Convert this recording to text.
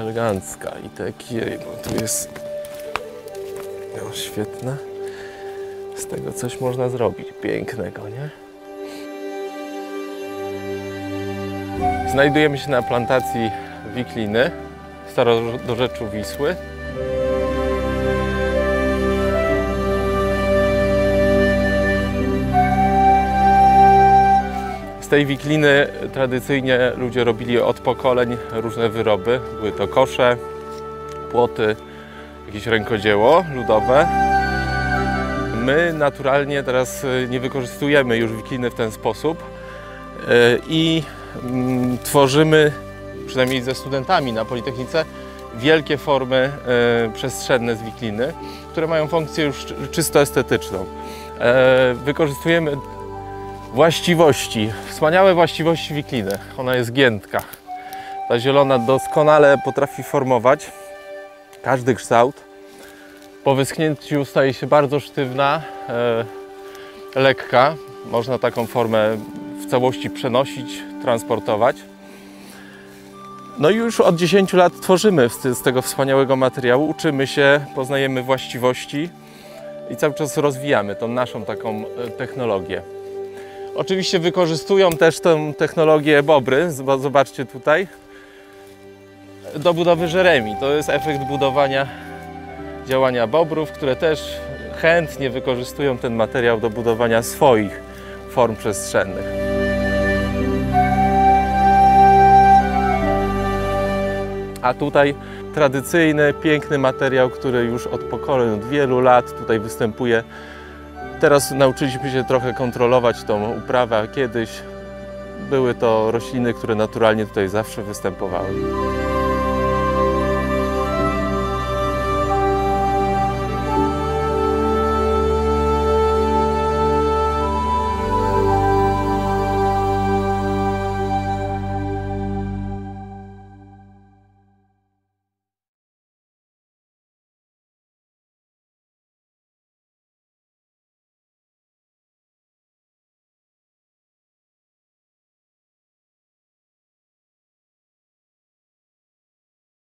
elegancka i takie, bo tu jest no, świetne. Z tego coś można zrobić pięknego, nie? Znajdujemy się na plantacji wikliny w starodorzeczu Wisły. Z tej wikliny tradycyjnie ludzie robili od pokoleń różne wyroby. Były to kosze, płoty, jakieś rękodzieło ludowe. My naturalnie teraz nie wykorzystujemy już wikliny w ten sposób i tworzymy, przynajmniej ze studentami na Politechnice, wielkie formy przestrzenne z wikliny, które mają funkcję już czysto estetyczną. Wykorzystujemy właściwości, wspaniałe właściwości wikliny. Ona jest giętka. Ta zielona doskonale potrafi formować każdy kształt. Po wyschnięciu staje się bardzo sztywna, lekka. Można taką formę w całości przenosić, transportować. No i już od 10 lat tworzymy z tego wspaniałego materiału, uczymy się, poznajemy właściwości i cały czas rozwijamy tą naszą taką technologię. Oczywiście wykorzystują też tę technologię bobry, zobaczcie tutaj, do budowy żeremi. To jest efekt działania bobrów, które też chętnie wykorzystują ten materiał do budowania swoich form przestrzennych. A tutaj tradycyjny, piękny materiał, który już od pokoleń, od wielu lat tutaj występuje. Teraz nauczyliśmy się trochę kontrolować tą uprawę, a kiedyś były to rośliny, które naturalnie tutaj zawsze występowały.